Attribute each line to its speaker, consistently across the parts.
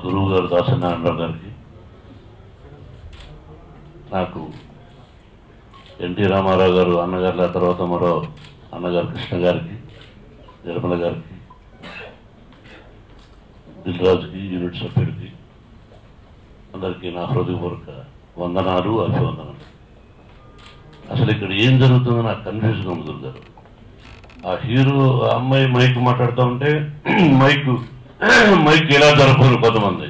Speaker 1: గురువు గారు దాసనారాయణరావు గారికి, నాకు ఎన్టీ రామారావు గారు అన్నగారుల తర్వాత మరో అన్నగారు కృష్ణ గారికి, నిర్మల గారికి, దిల్రాజుకి, యూనిట్ సభ్యుడికి అందరికీ నా హృదయపూర్వక వందనాలు, అభివందనాలు. అసలు ఇక్కడ ఏం జరుగుతుందో నాకు కన్ఫ్యూజన్ ఉంది గురుగారు. ఆ హీరో అమ్మాయి మైక్ మాట్లాడుతూ ఉంటే మైక్ ఎలా జరపరు కొంతమంది.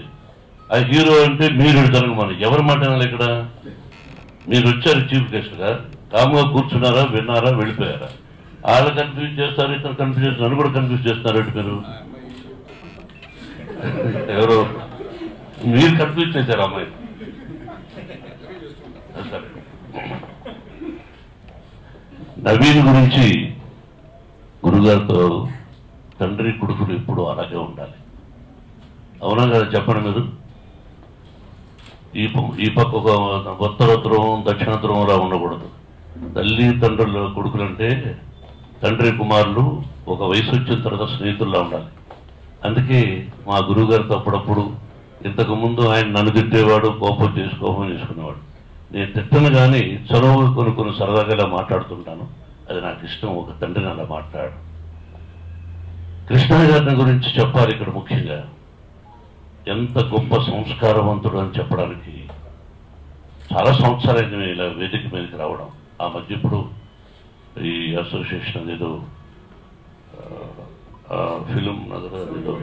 Speaker 1: ఆ హీరో అంటే మీరు జరగమని ఎవరు మాట్లాడాలి? ఇక్కడ మీరు వచ్చారు చీఫ్ గెస్ట్గా, కామ్గా కూర్చున్నారా, విన్నారా, వెళ్ళిపోయారా? వాళ్ళు కన్ఫ్యూజ్ చేస్తారు, ఇతను కన్ఫ్యూజ్ చేస్తారు, నన్ను కూడా కన్ఫ్యూజ్ చేస్తున్నారు. మీరు ఎవరు మీరు కన్ఫ్యూజ్ చేశారు అమ్మాయి. సరే, నవీన్ గురించి గురుగారితో తండ్రి కొడుకులు ఎప్పుడు అలాగే ఉండాలి. అవునా కదా? చెప్పండి మీరు. ఈ పక్క ఒక ఉత్తర ధ్రువం దక్షిణ ధ్రువంలా ఉండకూడదు. తల్లి తండ్రుల కొడుకులు అంటే తండ్రి కుమారులు ఒక వయసు వచ్చిన తర్వాత స్నేహితుల్లా ఉండాలి. అందుకే మా గురువుగారితో అప్పుడప్పుడు, ఇంతకుముందు ఆయన నన్ను తిట్టేవాడు, కోపం చేసుకునేవాడు. నేను తిట్టను కానీ చదువు కొన్ని సరదాగా ఇలా మాట్లాడుతుంటాను. అది నాకు ఇష్టం. ఒక తండ్రిని అలా మాట్లాడు. కృష్ణ గారిని గురించి చెప్పాలి ఇక్కడ ముఖ్యంగా. ఎంత గొప్ప సంస్కారవంతుడు అని చెప్పడానికి చాలా సంవత్సరాలు ఇలా వేదిక మీదకి రావడం. ఆ మధ్య ఇప్పుడు ఈ అసోసియేషన్ ఏదో ఫిలిం నగర్ ఏదో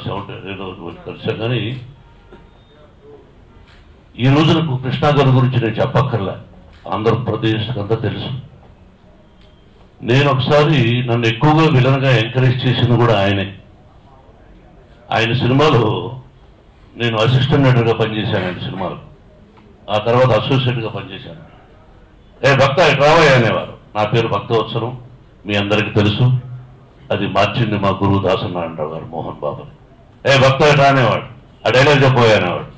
Speaker 1: 70 ఏదో కలిసాం. కానీ ఈ రోజు నాకు కృష్ణ గారి గురించి నేను చెప్పక్కర్లే, ఆంధ్రప్రదేశ్ అంతా తెలుసు. నేను ఒకసారి నన్ను ఎక్కువగా విలన్గా ఎంకరేజ్ చేసింది కూడా ఆయనే. ఆయన సినిమాలో నేను అసిస్టెంట్ ఎడిటర్గా పనిచేశాను. ఆయన సినిమాలో ఆ తర్వాత అసోసియేట్గా పనిచేశాను. భక్త రావయ్య అనేవారు. నా పేరు భక్తవత్సలం, మీ అందరికీ తెలుసు. అది మార్చింది మా గురువు దాసనారాయణరావు గారు, మోహన్ బాబుని. భక్త అనేవాడు. ఆ డైలాగ్ చెప్పబోయే అనేవాడు.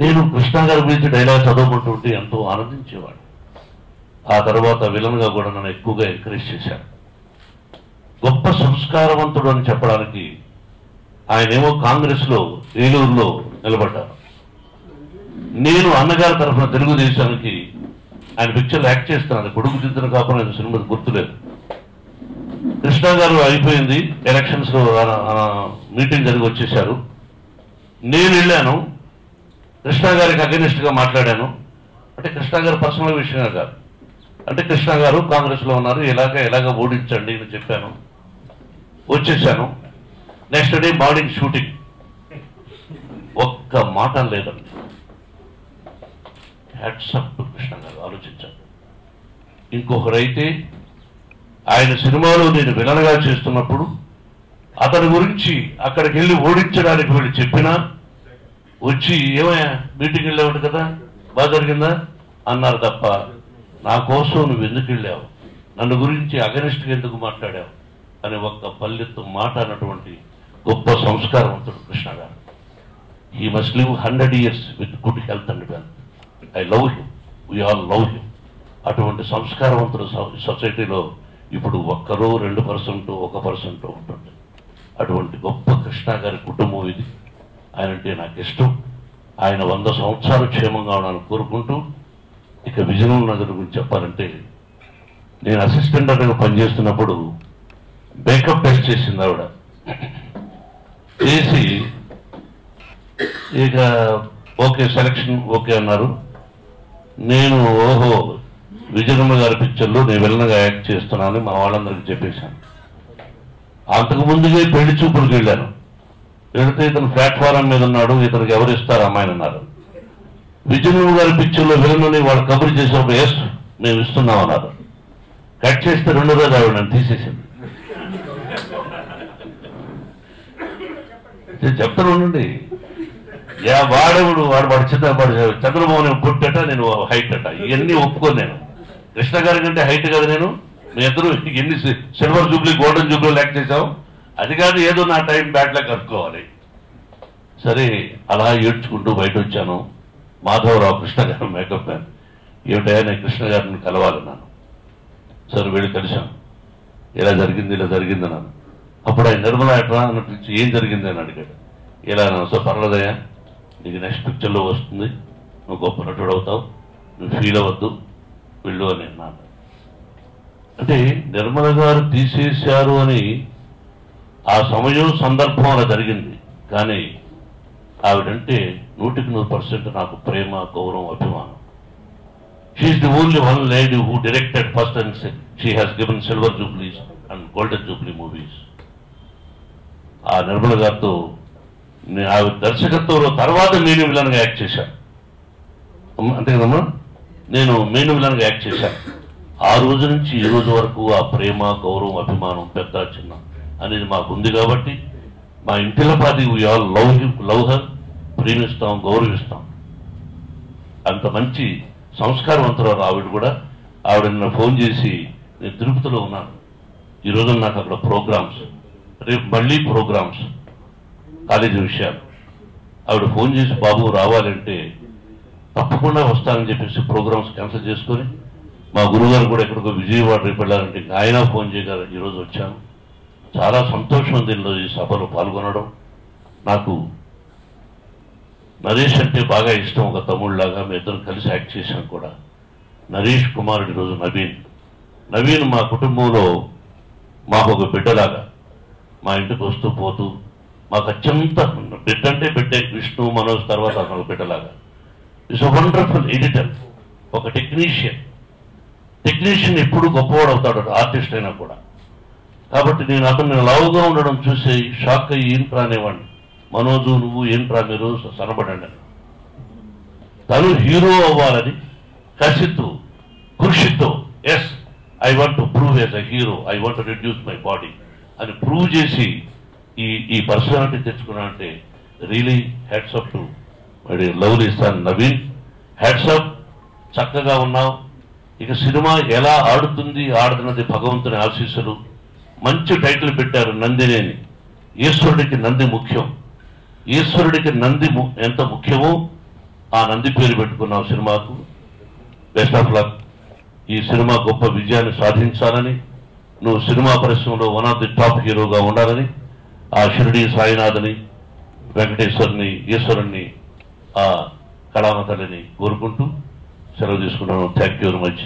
Speaker 1: నేను కృష్ణ గారి గురించి డైలాగ్ చదువుకుంటుంటే ఎంతో ఆనందించేవాడు. ఆ తర్వాత విలన్గా కూడా నన్ను ఎక్కువగా ఎంకరేజ్ చేశాడు. గొప్ప సంస్కారవంతుడు అని చెప్పడానికి ఆయనేమో కాంగ్రెస్లో ఏలూరులో నిలబడ్డారు. నేను అన్నగారి తరఫున తెలుగుదేశానికి ఆయన పిక్చర్లు యాక్ట్ చేస్తున్నాను. కొడుకు దిద్దున కాకుండా ఆయన సినిమా గుర్తులేదు. కృష్ణ గారు అయిపోయింది, ఎలక్షన్స్ మీటింగ్ జరిగి వచ్చేశారు. నేను వెళ్ళాను, కృష్ణ గారికి అగెనిస్ట్గా మాట్లాడాను. అంటే కృష్ణ గారు పర్సనల్ విషయంగా కాదు, అంటే కృష్ణ గారు కాంగ్రెస్లో ఉన్నారు, ఎలాగ ఓడించండి అని చెప్పాను. వచ్చేసాను. Next day morning shooting. ఒక్క మాట లేదండి. హ్యాట్సప్ టు కృష్ణ గారు. ఆలోచించాను. ఇంకొకరైతే ఆయన సినిమాలో నేను విలన్గా చేస్తున్నప్పుడు అతని గురించి అక్కడికి వెళ్ళి ఓడించడానికి వీళ్ళు చెప్పినా వచ్చి ఏమయ్యా మీటింగ్ వెళ్ళావు కదా, బాగా జరిగిందా అన్నారు తప్ప నా కోసం నువ్వు ఎందుకు వెళ్ళావు, నన్ను గురించి అగనిస్ట్గా ఎందుకు మాట్లాడావు అని ఒక్క పల్లెత్తు మాట అన్నటువంటి గొప్ప సంస్కారవంతుడు కృష్ణ గారు. He must live 100 years with good health and wealth. I love him, we all love him. అటువంటి సంస్కారవంతుడు సొసైటీలో ఇప్పుడు 1% 1% ఉంటుంది. అటువంటి గొప్ప కృష్ణ గారి కుటుంబం ఇది. ఆయన అంటే నాకు ఇష్టం. ఆయన 100 సంవత్సరాలు క్షేమంగా ఉండాలని కోరుకుంటూ, ఇక విజయనగరం నగర్ గురించి చెప్పాలంటే, నేను అసిస్టెంట్గా పనిచేస్తున్నప్పుడు మేకప్ టెస్ట్ చేసింది ఆవిడ. చేసి ఇక ఓకే సెలక్షన్ ఓకే అన్నారు. నేను ఓహో విజయనగరం గారి పిక్చర్లో నేను విలన్గా యాక్ట్ చేస్తున్నానని మా వాళ్ళందరికీ చెప్పేశాను. అంతకు ముందుగా పెళ్లి చూపులకు వెళ్ళాను. వెళితే ఇతను ప్లాట్ఫారం మీద ఉన్నాడు, ఇతనికి ఎవరు ఇస్తారు అమ్మాయిని అన్నారు. విజయనగరం గారి పిక్చర్లో విలన్ని వాళ్ళు కబురు చేసినప్పుడు ఎస్ మేము ఇస్తున్నాం అన్నారు. కట్ చేస్తే 2 రోజులు ఆవిడ నన్ను తీసేసింది. చెప్తాను ఉండండి. వాడు చంద్రబాబు పుట్టట, నేను హైట్ అట, ఇవన్నీ ఒప్పుకోను. నేను కృష్ణ గారి కంటే హైట్ కదా నేను. మీ ఇద్దరు ఎన్ని silver Jubilee golden Jubilee act చేసాం. అది కాదు, ఏదో నా టైం బ్యాట్లా కట్టుకోవాలి. సరే అలా ఏడ్చుకుంటూ బయట వచ్చాను. మాధవరావు కృష్ణ గారు మేకప్ మ్యాన్. ఏమిటయా నేను కృష్ణ గారిని కలవాలన్నాను. సరే వెళ్ళి కలిశాను. ఇలా జరిగింది అన్నాను. అప్పుడు ఆయన నిర్మల ఎట్రా అని పిలిచి ఏం జరిగింది అని అడిగాడు. ఇలా నన్ను పర్లేదయ్యా, నీకు నెక్స్ట్ పిక్చర్లో వస్తుంది, నువ్వు గొప్ప నటుడు అవుతావు, నువ్వు ఫీల్ అవ్వద్దు, వెళ్ళు అని అన్నాను. అంటే నిర్మల గారు తీసేశారు అని ఆ సమయం సందర్భం అలా జరిగింది. కానీ ఆవిడంటే 100% నాకు ప్రేమ, గౌరవం, అభిమానం. She's the only one lady who directed first and she has given silver jubilees and golden jubilee movies. ఆ నిర్మల గారితో ఆవిడ దర్శకత్వంలో తర్వాత మెయిన్ విలన్గా యాక్ట్ చేశాను. అంతే కదమ్మా, నేను మెయిన్ విలన్గా యాక్ట్ చేశాను. ఆ రోజు నుంచి ఈ రోజు వరకు ఆ ప్రేమ, గౌరవం, అభిమానం, పెద్ద చిన్న అనేది మాకు ఉంది. కాబట్టి మా ఇంటిలో పాటి వి ఆల్ లవ్ హర్, ప్రేమిస్తాం, గౌరవిస్తాం. అంత మంచి సంస్కారవంతురాలు ఆవిడ కూడా. ఆవిడ నిన్న ఫోన్ చేసి, నేను తిరుపతిలో ఉన్నాను, ఈరోజు నాకు అక్కడ ప్రోగ్రామ్స్, రేపు మళ్ళీ ప్రోగ్రామ్స్, కాలేజీ విషయాలు. ఆవిడ ఫోన్ చేసి, బాబు రావాలంటే తప్పకుండా వస్తానని చెప్పేసి ప్రోగ్రామ్స్ క్యాన్సిల్ చేసుకొని, మా గురువుగారు కూడా ఎక్కడికో విజయవాడ రేపు వెళ్ళాలంటే ఆయన ఫోన్ చేయగలరు. ఈరోజు వచ్చాను, చాలా సంతోషం దీనిలో ఈ సభలో పాల్గొనడం. నాకు నరేష్ అంటే బాగా ఇష్టం, ఒక తమ్ముళ్ళలాగా. మీ ఇద్దరు కలిసి యాక్ట్ చేశాను కూడా. నరేష్ కుమారుడు ఈరోజు నవీన్ మా కుటుంబంలో మాకు ఒక బిడ్డలాగా, మా ఇంటికి వస్తూ పోతూ మాకు అత్యంత బిడ్డ అంటే బిడ్డే. విష్ణు, మనోజ్ తర్వాత అతను బిడ్డలాగా. ఇట్స్ అ వండర్ఫుల్ ఎడిటర్, ఒక టెక్నీషియన్ ఎప్పుడు గొప్పవాడు అవుతాడు, ఆర్టిస్ట్ అయినా కూడా. కాబట్టి నేను అతను లావుగా ఉండడం చూసి షాక్ అయ్యి ఏంట్రా అనేవాడిని. మనోజు, నువ్వు ఏంట్రా మీరు సనబడండి అని. తను హీరో అవ్వాలని కసితో, కృషితో, yes I want to prove as a hero, I want to reduce my body అని ప్రూవ్ చేసి ఈ పర్సనాలిటీ తెచ్చుకున్నానంటే రియలీ హ్యాట్స్ అప్ టు మరి lovely son Naveen. Hats up, చక్కగా ఉన్నావు. ఇక సినిమా ఎలా ఆడుతుంది, ఆడుతున్నది భగవంతుని ఆశీస్సులు. మంచి టైటిల్ పెట్టారు, నందిని అని. ఈశ్వరుడికి నంది ముఖ్యం. ఈశ్వరుడికి నంది ఎంత ముఖ్యమో ఆ నంది పేరు పెట్టుకున్నావు సినిమాకు. Best of luck. ఈ సినిమా గొప్ప విజయాన్ని సాధించాలని, నువ్వు సినిమా పరిశ్రమలో వన్ ఆఫ్ ది టాప్ హీరోగా ఉండాలని ఆ షిరిడి సాయినాథ్ని, వెంకటేశ్వరుని, ఈశ్వరుణ్ణి, ఆ కళామ తల్లిని కోరుకుంటూ సెలవు తీసుకున్నాను. Thank you very much.